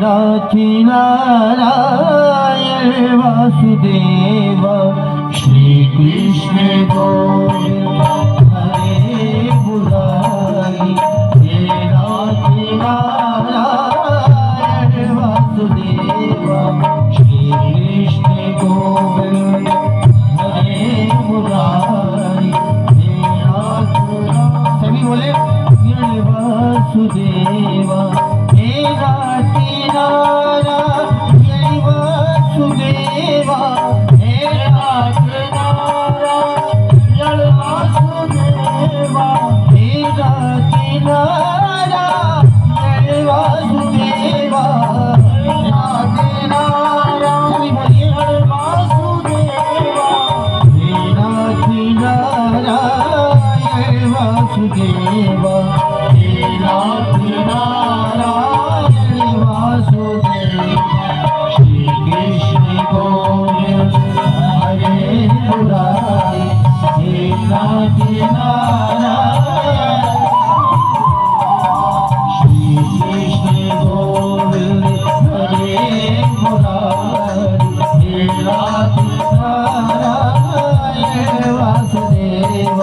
नाथी नारायण वासुदेव श्री कृष्ण गोविंद हरे मुरारी हे नाथी नारायण वासुदेव श्री कृष्ण गोविंद हरे मुरारी हे नाथी सभी बोले वासुदेव हे नाथी नारायण वासुदेव हे नाथी नारायण वासुदेव हे नाथी नारायण वासुदेव हे नाथी नारायण वासुदेव हे नाथी नारायण वासुदेव हे नाथी नारायण वासुदेव श्री कृष्ण गोविंद हरे मुरारी हे नाथी नारायण श्री कृष्ण गोविंद हरे मुरारी हे नाथी नारायण वासुदेव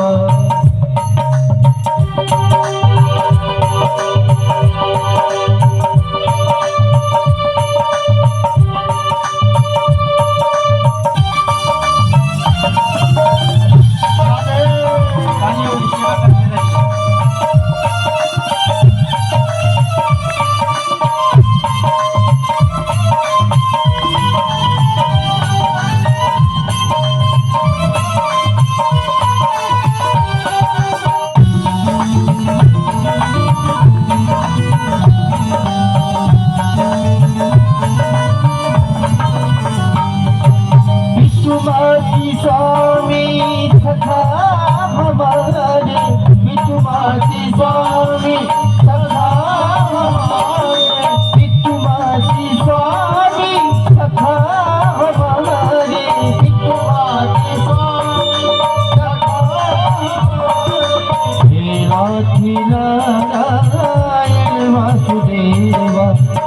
विठुमाती स्वामी सखा हमारे विठुमाती स्वामी सखा हमारे विठुमाती स्वामी सखा हमारे विठुमाती स्वामी सखा हमारे हे नाथी नारायण वासुदेव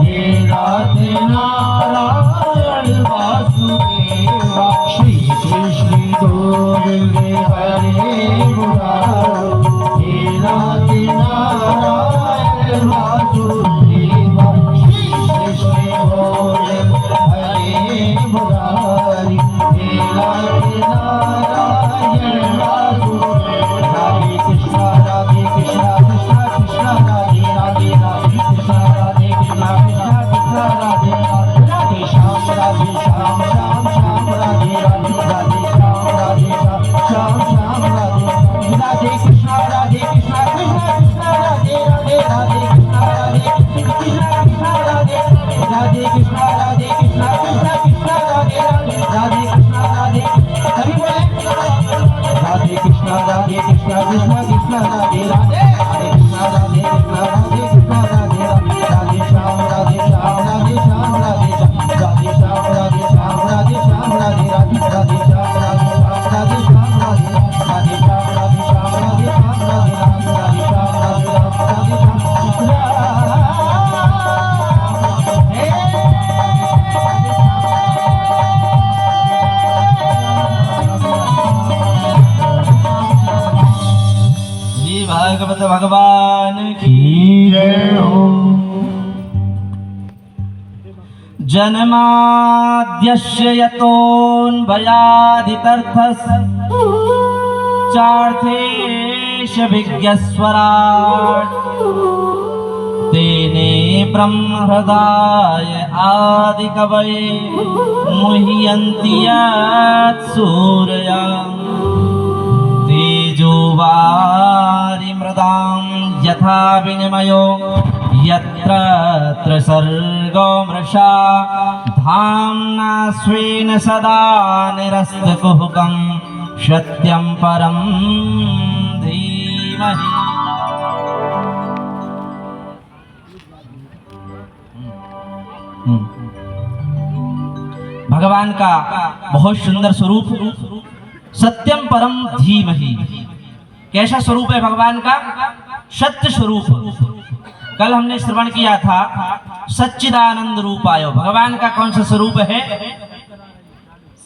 हे नाथी नारायण वासुदेव श्री कृष्ण गोविंद हरे मुरारी हे नाथी नारायण वासुदेव श्री कृष्ण गोविंद हरे मुरारी हे नाथी नारायण वासुदेव राधे कृष्ण कृष्ण कृष्ण राधे राधे राधे कृष्ण राधे कृष्ण कृष्ण कृष्ण राधे राधे श्याम राधे श्याम श्याम श्याम राधे राधे राधे श्याम राधे श्याम श्याम राधे राधे कृष्ण कृष्ण कृष्ण राधे राधे राधे कृष्ण राधे कृष्ण कृष्ण राधे राधे कृष्ण राधे कृष्ण कृष्ण कृष्ण राधे राधे कृष्ण राधे सभी बोले राधे कृष्ण कृष्ण कृष्ण राधे राधे हरे कृष्ण राधे कृष्ण राधे कृष्ण राधे राधे श्याम राधे श्याम राधे श्याम राधे राधे श्याम राधे श्याम राधे श्याम राधे राधे राधे श्याम राधे श्याम राधे श्याम राधे राधे श्याम राधे श्याम राधे श्याम राधे राधे श्याम राधे राधे श्री भागवत भगवान की जय हो। जन्माद्यस्य यतोऽन्वयादितर्थश्चार्थेष विज्ञस्वराट् तेने ब्रह्महृदाय आदिकवये मुह्यन्ति यत् सूरया तेजोवारिमृदां यथा विनिमयो यत्र त्रिसर्गो मृषा धाम्ना स्वेन सदा निरस्तकुहकं सत्यं परं धीमहि। भगवान का बहुत सुंदर स्वरूप, सत्यम परम धीमहि। कैसा स्वरूप है भगवान का? सत्य स्वरूप। कल हमने श्रवण किया था सच्चिदानंद रूपाय। भगवान का कौन सा स्वरूप है?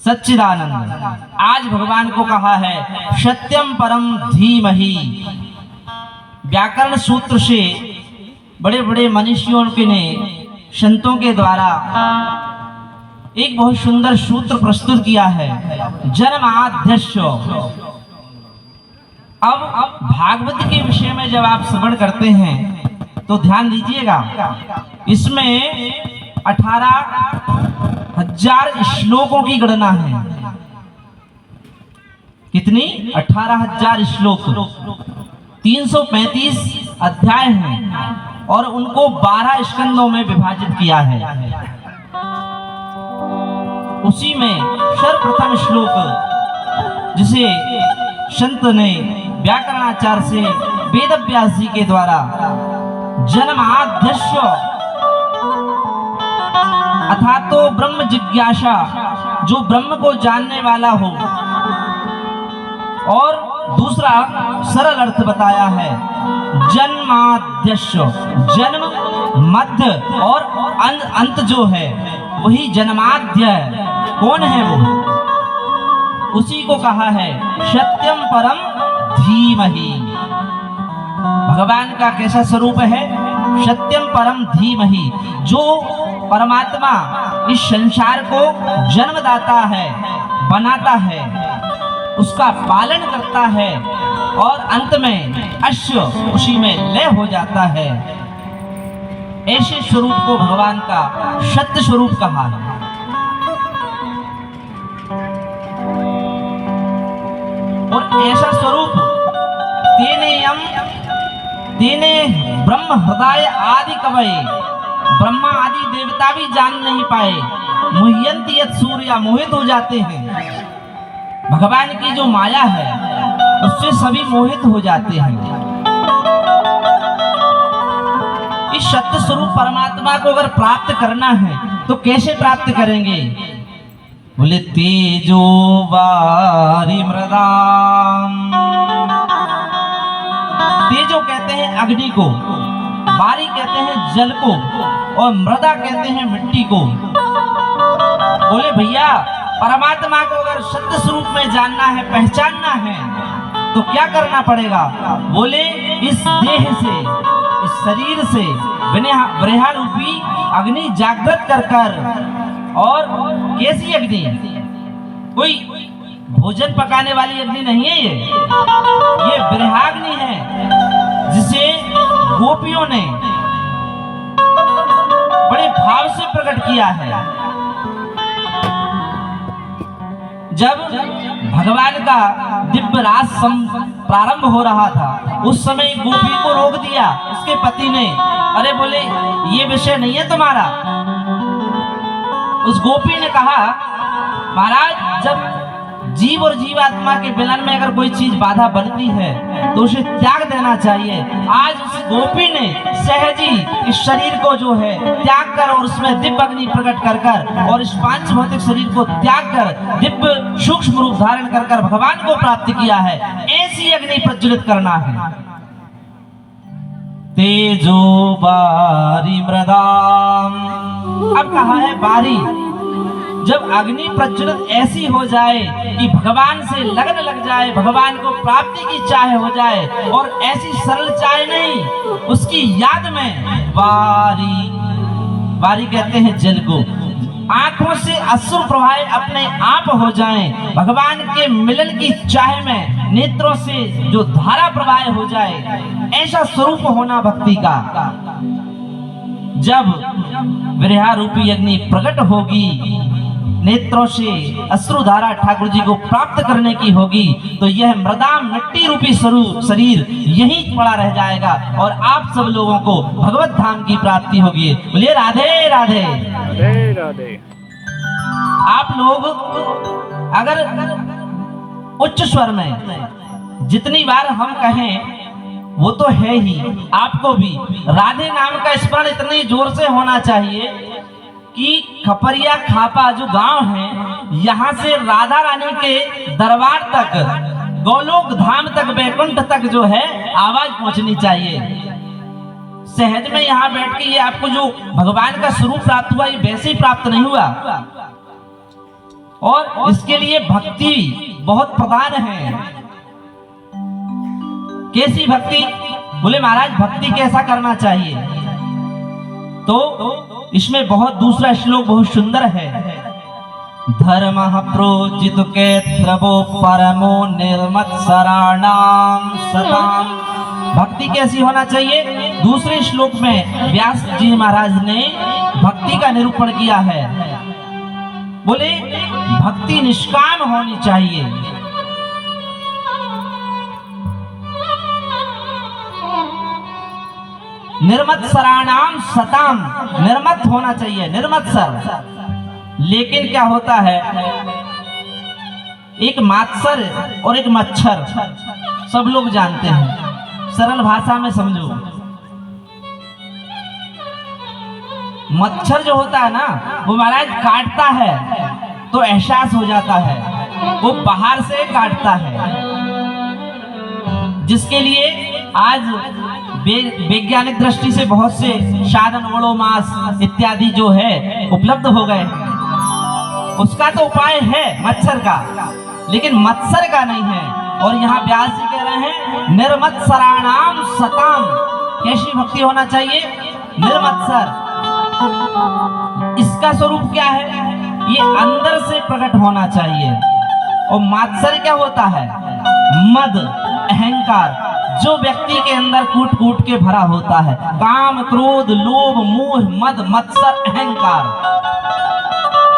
सच्चिदानंद। आज भगवान को कहा है सत्यम परम धीमहि। व्याकरण सूत्र से बड़े बड़े मनीषियों के ने, संतों के द्वारा एक बहुत सुंदर सूत्र प्रस्तुत किया है, जन्माद्यस्य। अब भागवत के विषय में जब आप श्रवण करते हैं तो ध्यान दीजिएगा, इसमें 18,000 श्लोकों की गणना है। कितनी? 18,000 श्लोक, 335 अध्याय हैं और उनको 12 स्कंदों में विभाजित किया है। उसी में सर्वप्रथम श्लोक जिसे संत ने व्याकरणाचार्य से वेदव्यास जी के द्वारा जन्माद्यस्य अर्थात तो ब्रह्म जिज्ञासा, जो ब्रह्म को जानने वाला हो, और दूसरा सरल अर्थ बताया है जन्माद्यस्य। जन्म, मध्य और अंत जो है वही जन्माद्य है। कौन है वो? उसी को कहा है सत्यम परम धीमहि। भगवान का कैसा स्वरूप है? सत्यम परम धीमहि। जो परमात्मा इस संसार को जन्मदाता है, बनाता है, उसका पालन करता है और अंत में अश्व उसी में लय हो जाता है। ऐसे स्वरूप को भगवान का सत्य स्वरूप कहा है। और ऐसा स्वरूप तेने ब्रह्म हृदय आदि कवये, ब्रह्मा आदि देवता भी जान नहीं पाए। मुह्यन्ति यत् सूर्य, मोहित हो जाते हैं। भगवान की जो माया है उससे सभी मोहित हो जाते हैं। इस सत्य स्वरूप परमात्मा को अगर प्राप्त करना है तो कैसे प्राप्त करेंगे? बोले तेजो वारी मृदाम। तेजो कहते हैं अग्नि को, वारी कहते हैं जल को, और मृदा कहते हैं मिट्टी को। बोले भैया परमात्मा को अगर सत्य स्वरूप में जानना है, पहचानना है तो क्या करना पड़ेगा? बोले इस देह से, इस शरीर से ब्रह्मा रूपी अग्नि जागृत कर कर। और कैसी अग्नि? कोई भोजन पकाने वाली अग्नि नहीं है ये ब्रह्माग्नि है, जिसे गोपियों ने बड़े भाव से प्रकट किया है। जब भगवान का दिव्य रास प्रारंभ हो रहा था उस समय गोपी को रोक दिया उसके पति ने। अरे बोले ये विषय नहीं है तुम्हारा। उस गोपी ने कहा महाराज, जब जीव और जीवात्मा के मिलन में अगर कोई चीज बाधा बनती है तो उसे त्याग देना चाहिए। आज उस गोपी ने सहजी इस शरीर को जो है त्याग कर और उसमें दिव्य अग्नि प्रकट कर कर और इस पांच भौतिक शरीर को त्याग कर दिव्य सूक्ष्म रूप धारण कर कर भगवान को प्राप्त किया है। ऐसी अग्नि प्रज्वलित करना है। तेजो बारी मृदाम। अब कहा है बारी, जब अग्नि प्रज्वलित ऐसी हो जाए कि भगवान से लगन लग जाए, भगवान को प्राप्ति की चाह हो जाए, और ऐसी सरल चाह नहीं, उसकी याद में वारी, वारी कहते हैं जल को, आंखों से अश्रु प्रवाह अपने आप हो जाएं, भगवान के मिलन की चाह में नेत्रों से जो धारा प्रवाह हो जाए, ऐसा स्वरूप होना भक्ति का। जब विरहा रूपी अग्नि प्रकट होगी, नेत्रों से अश्रुधारा ठाकुर जी को प्राप्त करने की होगी, तो यह मृदाम मिट्टी रूपी स्वरूप शरीर यहीं पड़ा रह जाएगा और आप सब लोगों को भगवत धाम की प्राप्ति होगी। बोलिए राधे राधे राधे राधे। आप लोग अगर उच्च स्वर में जितनी बार हम कहें वो तो है ही, आपको भी राधे नाम का स्मरण इतनी जोर से होना चाहिए कि खपरिया खापा जो गांव है, यहाँ से राधा रानी के दरबार तक, गोलोक धाम तक, बैकुंठ तक जो है आवाज पहुंचनी चाहिए। सहज में यहाँ बैठ के ये आपको जो भगवान का स्वरूप प्राप्त हुआ, ये वैसे ही प्राप्त नहीं हुआ। और इसके लिए भक्ति बहुत प्रधान है। कैसी भक्ति? बोले महाराज भक्ति कैसा करना चाहिए? तो इसमें बहुत दूसरा श्लोक बहुत सुंदर है। धर्म प्रोजित कैत्रवो परमो निर्मत्सराणाम सताम। भक्ति कैसी होना चाहिए? दूसरे श्लोक में व्यास जी महाराज ने भक्ति का निरूपण किया है। बोले भक्ति निष्काम होनी चाहिए। निर्मत्सराणाम सताम, निर्मत होना चाहिए, निर्मत्सर। लेकिन क्या होता है, एक मात्सर और एक मच्छर सब लोग जानते हैं। सरल भाषा में समझो, मच्छर जो होता है ना, वो महाराज काटता है तो एहसास हो जाता है, वो बाहर से काटता है। जिसके लिए आज वैज्ञानिक दृष्टि से बहुत से साधन, ओडोमॉस इत्यादि जो है उपलब्ध हो गए, उसका तो उपाय है मच्छर का, लेकिन मत्सर का नहीं है। और यहाँ व्यास जी कह रहे हैं निर्मत्सराणाम सताम। कैसी भक्ति होना चाहिए? निर्मत्सर। इसका स्वरूप क्या है? ये अंदर से प्रकट होना चाहिए। और मात्सर क्या होता है? मद, अहंकार, जो व्यक्ति के अंदर कूट कूट के भरा होता है। काम, क्रोध, लोभ, मोह, मद, मत्सर, अहंकार,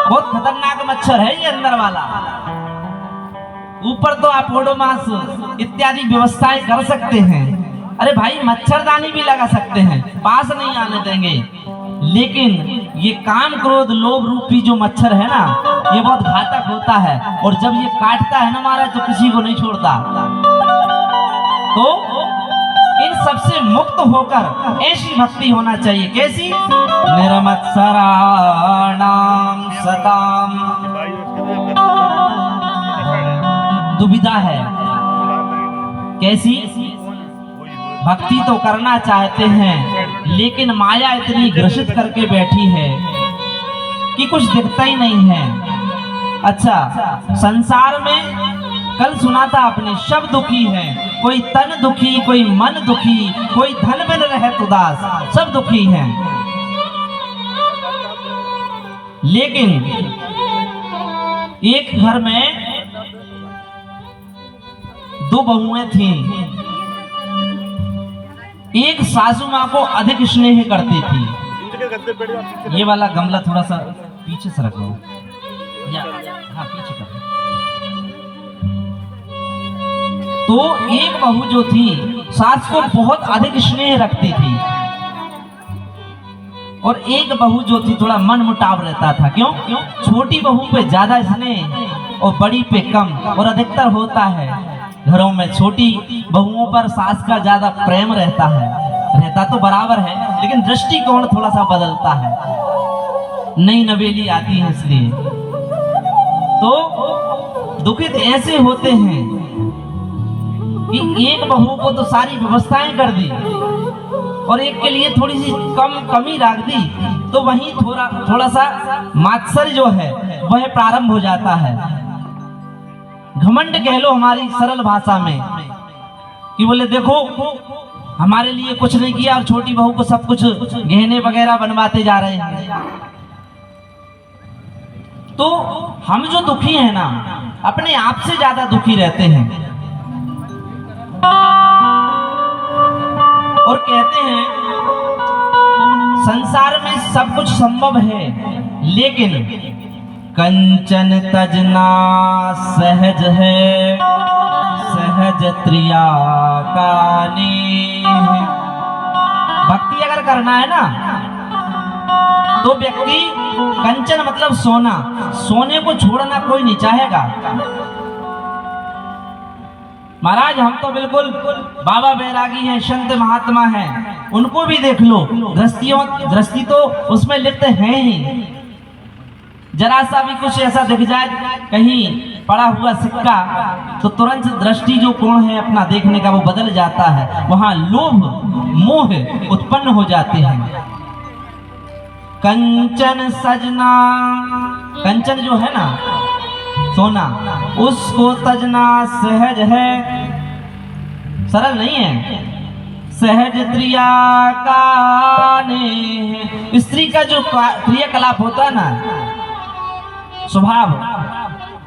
बहुत खतरनाक मच्छर है ये अंदर वाला। ऊपर तो आप ओडोमॉस इत्यादि व्यवस्थाएं कर सकते हैं, अरे भाई मच्छरदानी भी लगा सकते हैं, पास नहीं आने देंगे। लेकिन ये काम, क्रोध, लोभ रूपी जो मच्छर है ना, ये बहुत घातक होता है। और जब ये काटता है ना महाराज, तो किसी को नहीं छोड़ता। तो इन सबसे मुक्त होकर ऐसी भक्ति होना चाहिए। कैसी? निर्मत्सराणाम सताम। दुविधा है, कैसी? भक्ति तो करना चाहते हैं, लेकिन माया इतनी ग्रसित करके बैठी है कि कुछ दिखता ही नहीं है। अच्छा, संसार में कल सुना था आपने, सब दुखी हैं, कोई तन दुखी, कोई मन दुखी, कोई धन बिन रहत उदास, सब दुखी हैं। लेकिन एक घर में दो बहुएं थीं। एक सासू माँ को अधिक स्नेह करती थी। ये वाला गमला थोड़ा सा पीछे से रखो, हाँ पीछे कर। तो एक बहू जो थी, सास को बहुत अधिक स्नेह रखती थी, और एक बहू जो थी थोड़ा मन मुटाव रहता था। क्यों? छोटी बहू पे ज्यादा स्नेह और बड़ी पे कम। और अधिकतर होता है घरों में छोटी बहुओं पर सास का ज्यादा प्रेम रहता है। रहता तो बराबर है, लेकिन दृष्टिकोण थोड़ा सा बदलता है। नई नवेली आती है, इसलिए तो दुखित ऐसे होते हैं कि एक बहू को तो सारी व्यवस्थाएं कर दी और एक के लिए थोड़ी सी कमी रख दी, तो वहीं थोड़ा सा मात्सर्य जो है वह प्रारंभ हो जाता है। घमंड कह लो हमारी सरल भाषा में, कि बोले देखो हमारे लिए कुछ नहीं किया और छोटी बहू को सब कुछ गहने वगैरह बनवाते जा रहे हैं। तो हम जो दुखी हैं ना, अपने आप से ज्यादा दुखी रहते हैं। और कहते हैं संसार में सब कुछ संभव है, लेकिन कंचन तजना सहज है, सहज त्रिया का नेह। भक्ति अगर करना है ना, तो व्यक्ति, कंचन मतलब सोना, सोने को छोड़ना कोई नहीं चाहेगा। महाराज हम तो बिल्कुल बाबा बैरागी हैं, संत महात्मा हैं, उनको भी देख लो, दृष्टि तो उसमें लिप्त है ही। जरा सा भी कुछ ऐसा दिख जाए, कहीं पड़ा हुआ सिक्का तो तुरंत दृष्टि जो कोण है अपना देखने का वो बदल जाता है, वहां लोभ मोह उत्पन्न हो जाते हैं। कंचन सजना, कंचन जो है ना सोना, उसको तजना सहज है, सरल नहीं है। सहज क्रिया का ने, स्त्री का जो क्रियाकलाप होता है ना, स्वभाव,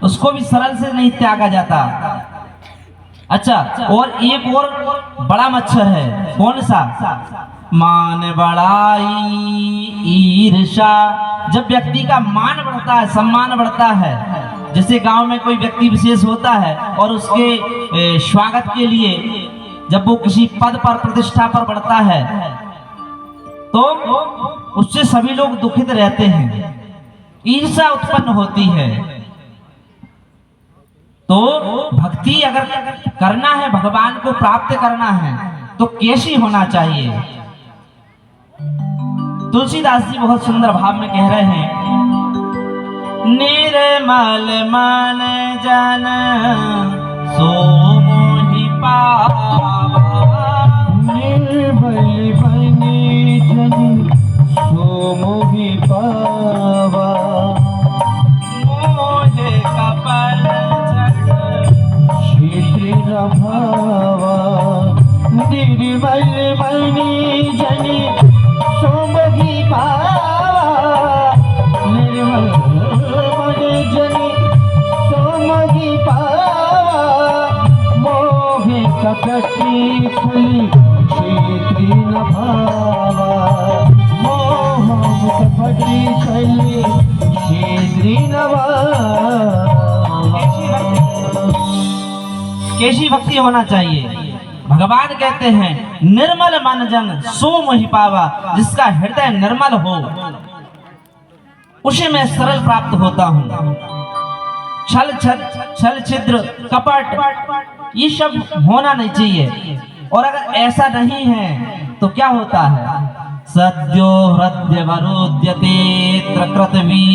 उसको भी सरल से नहीं त्यागा जाता। अच्छा, और एक और बड़ा मच्छर है, कौन सा? मान बढ़ाई ईर्षा। जब व्यक्ति का मान बढ़ता है, सम्मान बढ़ता है, जैसे गांव में कोई व्यक्ति विशेष होता है और उसके स्वागत के लिए जब वो किसी पद पर प्रतिष्ठा पर बढ़ता है तो उससे सभी लोग दुखित रहते हैं, ईर्ष्या उत्पन्न होती है। तो भक्ति अगर करना है, भगवान को प्राप्त करना है तो कैसी होना चाहिए? तुलसीदास जी बहुत सुंदर भाव में कह रहे हैं, निर्मल मन जन सो मोहि पावा, निर्मल मन जन सो मोहि पावा, मोहे कपल शीतल भावा। निर्मल मन जन सो मोहि पावा, निर्मल मन जन सो मोहि पावा, मोहे कपटी फुली क्षेत्री न भावा, मोह कपटी फुली क्षेत्री न भावा। कैसी भक्ति होना चाहिए? भगवान कहते हैं निर्मल मन जन सो मोहि पावा, जिसका हृदय निर्मल हो उसे मैं सरल प्राप्त होता हूँ। छल छिद्र कपट ये सब होना नहीं चाहिए, और अगर ऐसा नहीं है तो क्या होता है? सद्यो हृदय वरुध्यते त्रकृतवी।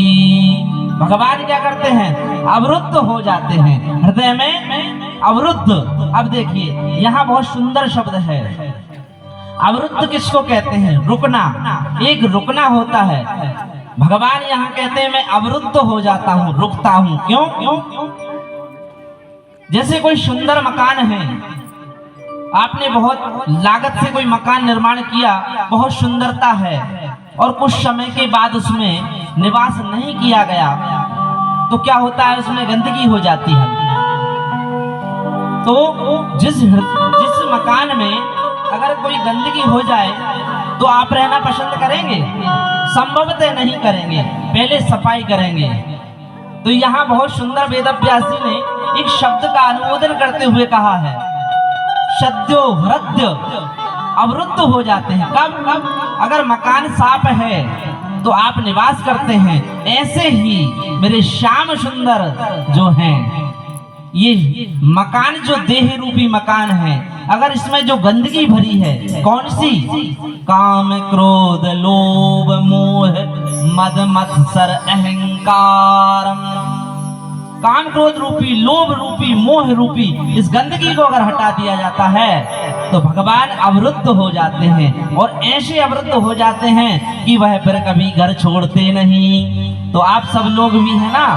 भगवान क्या करते हैं? अवरुद्ध हो जाते हैं, हृदय में अवरुद्ध। अब देखिए यहाँ बहुत सुंदर शब्द है, अवरुद्ध किसको कहते हैं? रुकना, एक रुकना होता है। भगवान यहाँ कहते हैं मैं अवरुद्ध हो जाता हूँ, रुकता हूँ। क्यों? जैसे कोई सुंदर मकान है, आपने बहुत लागत से कोई मकान निर्माण किया, बहुत सुंदरता है, और कुछ समय के बाद उसमें निवास नहीं किया गया तो क्या होता है? उसमें गंदगी हो जाती है। तो जिस मकान में अगर कोई गंदगी हो जाए तो आप रहना पसंद करेंगे? संभवतः नहीं करेंगे, पहले सफाई करेंगे। तो यहाँ बहुत सुंदर वेदव्यास जी ने एक शब्द का अनुमोदन करते हुए कहा है, सद्यो हृदय अवरुद्ध हो जाते हैं। कब? अगर मकान साफ है तो आप निवास करते हैं। ऐसे ही मेरे श्याम सुंदर जो हैं, ये मकान जो देह रूपी मकान है, अगर इसमें जो गंदगी भरी है, कौन सी? काम क्रोध लोभ मोह मद मत्सर अहंकार। काम क्रोध रूपी, लोभ रूपी, मोह रूपी इस गंदगी को अगर हटा दिया जाता है तो भगवान अवरुद्ध हो जाते हैं, और ऐसे अवरुद्ध हो जाते हैं कि वह फिर कभी घर छोड़ते नहीं। तो आप सब लोग भी है ना,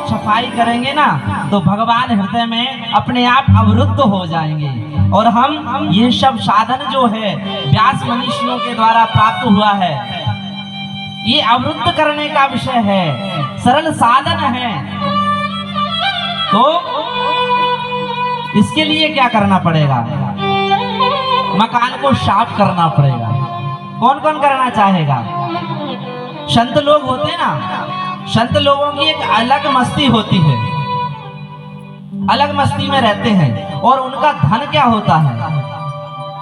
सफाई करेंगे ना तो भगवान हृदय में अपने आप अवरुद्ध हो जाएंगे। और हम ये सब साधन जो है व्यास मनीषियों के द्वारा प्राप्त हुआ है, ये अवरुद्ध करने का विषय है, सरल साधन है। तो इसके लिए क्या करना पड़ेगा? मकान को साफ करना पड़ेगा। कौन कौन करना चाहेगा? संत लोग होते हैं ना, संत लोगों की एक अलग मस्ती होती है, अलग मस्ती में रहते हैं, और उनका धन क्या होता है?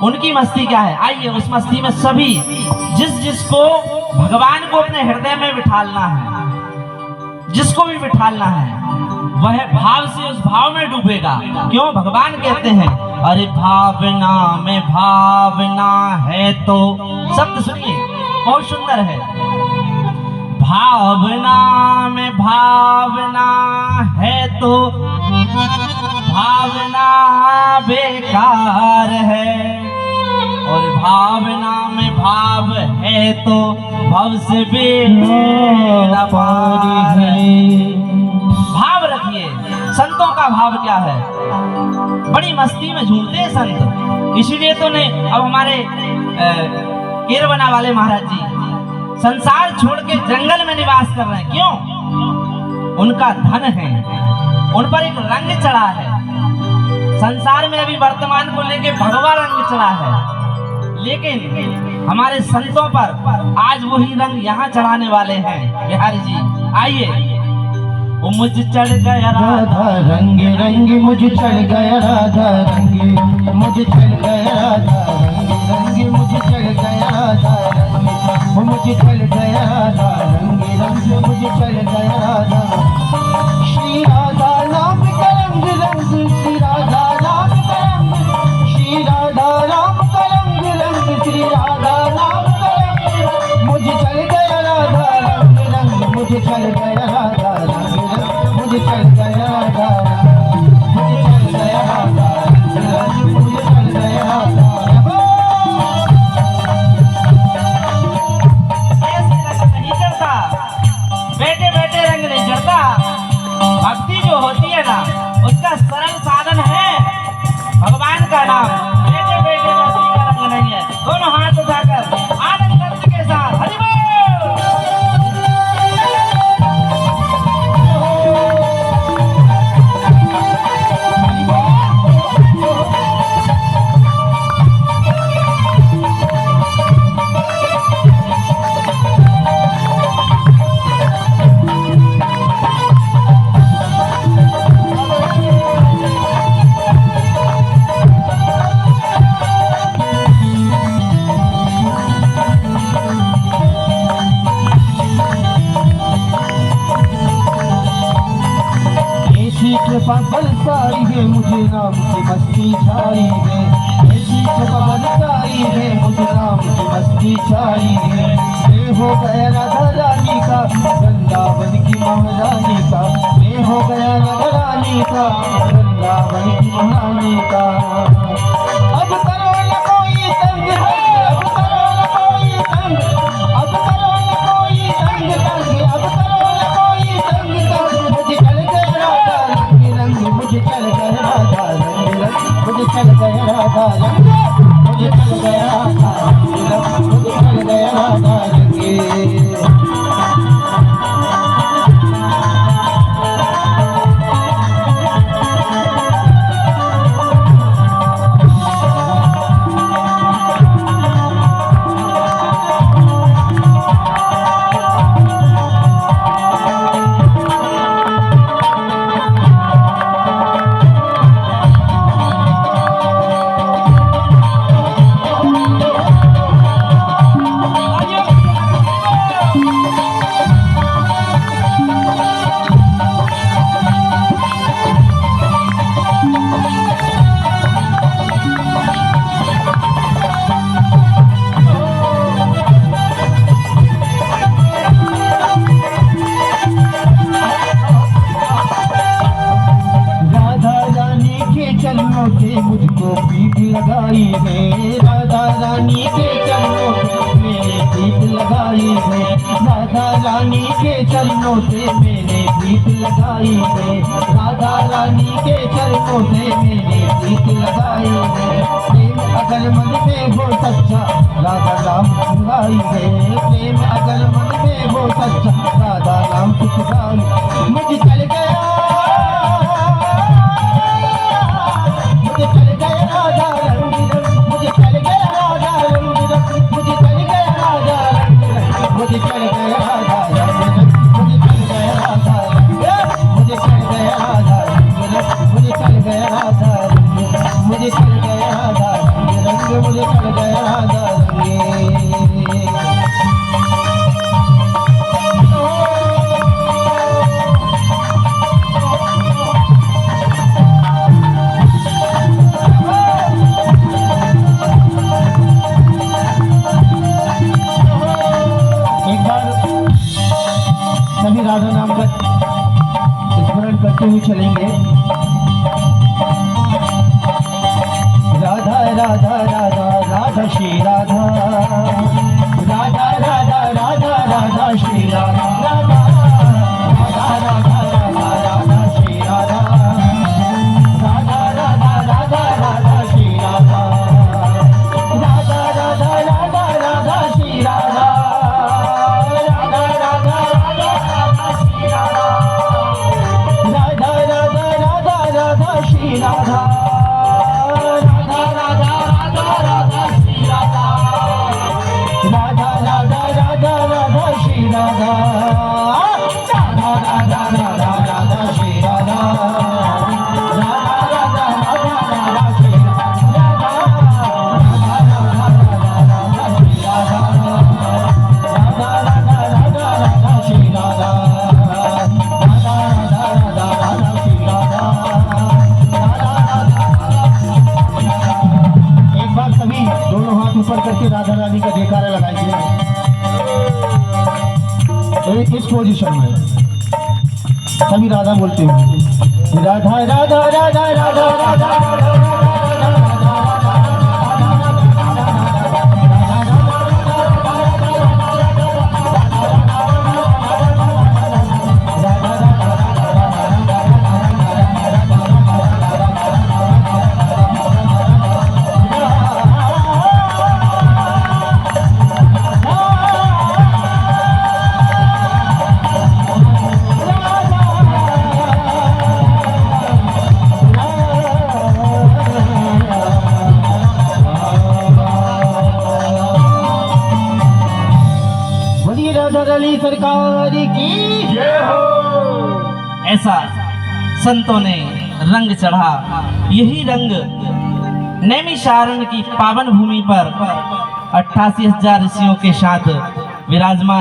उनकी मस्ती क्या है? आइए उस मस्ती में सभी जिसको भगवान को अपने हृदय में बिठालना है, जिसको भी बिठालना है वह भाव से उस भाव में डूबेगा। क्यों? भगवान कहते हैं अरे भावना में भावना है, तो शब्द सुनिए बहुत सुंदर है। भावना में भावना है तो भावना बेकार है, और भावना में भाव है तो भव से बेड़ा पार है। भाव रखिए, संतों का भाव क्या है? बड़ी मस्ती में झूमते हैं संत। इसीलिए तो ने अब हमारे केरवना वाले महाराज जी संसार छोड़ के जंगल में निवास कर रहे हैं। क्यों? उनका धन है, उन पर एक रंग चढ़ा है। संसार में अभी वर्तमान को लेके भगवा रंग चढ़ा है, लेकिन हमारे संतों पर आज वही रंग यहाँ चढ़ाने वाले हैं। बिहारी जी आइए। वो मुझ चढ़ गया राधा रंग रंग, मुझ चढ़ गया राधा रंग, मुझ चढ़ गया राधा रंग रंग, मुझ चढ़ गया राधा रंग, मुझ चढ़ गया राधा रंग रंग, मुझ चढ़ गया राधा। श्री राधा नाम का रंग रंग, श्री राधा नाम का रंग, श्री राधा नाम का रंग रंग, श्री राधा नाम का रंग। मुझ चढ़ गया राधा रंग रंग, मुझ चढ़ गया राधा रंग रंग, मुझ चढ़ गया राधा रंग, मुझ चढ़ गया राधा रंग रंग, मुझ चढ़ गया राधा रंग। ऐसे रंग नहीं चढ़ता, बैठे बैठे रंग नहीं चढ़ता। भक्ति जो होती है ना, उसका सरल साधन है भगवान का नाम। बैठे बैठे मस्ती का रंग नहीं है। दोनों हाथ उठाकर आनंद रस के साथ हरि बोल। कृपा बरसाई है, मुझे राम की मस्ती छाई है। ऐसी कृपा बरसाई है, मुझे राम की मस्ती छाई है। मैं हो गया राधा रानी का, वृंदावन की महारानी का। मैं हो गया राधा रानी का, वृंदावन की महारानी का। अब करो न कोई तंग, अब करो न कोई तंग, अब करो न कोई तंग तंग, अब करो न कोई तंग तंग। मुझे चल गया राधा रंग रंग, मुझे चल गया राधा रंग रंग, मुझे चल गया राधा रंग, मुझे चल गया राधा रंग रंग, मुझे चल गया राधा रंग। मुझको पीठ लगाई है, राधा रानी के चरणों से मैंने पीठ लगाई है। राधा रानी के चरणों से मैंने पीठ लगाई है, राधा रानी के चरणों से मैंने पीठ लगाई है। प्रेम अगर मन में हो सच्चा, राधा नाम सुनाई है। प्रेम अगर मन में हो सच्चा, राधा नाम सुनाई। मुझे चल गया, मुझे चल गया राधा रंग रंग, मुझे चल गया राधा रंग रंग, मुझे चल गया राधा रंग रंग, मुझे चल गया राधा रंग रंग, मुझे चल गया राधा रंग रंग, मुझे चल गया राधा रंग रंग, मुझे चल गया राधा रंग रंग, मुझे चल गया राधा रंग रंग, मुझे चल गया राधा राधा नाम का स्मरण करते गाते हुए चलेंगे। राधा राधा राधा राधा श्री राधा, राधा राधा राधा राधा श्री राधा, राधा राधा राधा राधा श्री राधा, राधा राधा राधा राधा श्री राधा, राधा राधा राधा राधा श्री राधा, राधा राधा राधा राधा श्री राधा, राधा राधा राधा राधा श्री राधा, राधा राधा राधा राधा श्री राधा, राधा राधा राधा राधा श्री राधा, राधा राधा राधा राधा श्री राधा, राधा राधा राधा राधा श्री राधा, राधा राधा राधा श्री राधा, राधा राधा राधा राधा श्री राधा, राधा राधा राधा राधा श्री राधा, राधा राधा। एक बार सभी दोनों हाथ ऊपर करके राधा रानी का जयकारा लगाइए इस पोजीशन में, सभी राधा बोलते हुए, राधा राधा राधा राधा राधा राधा सरकार की जय हो। ऐसा संतों ने रंग चढ़ा, यही रंग नैमिषारण्य की पावन भूमि पर 88,000 ऋषियों के साथ विराजमान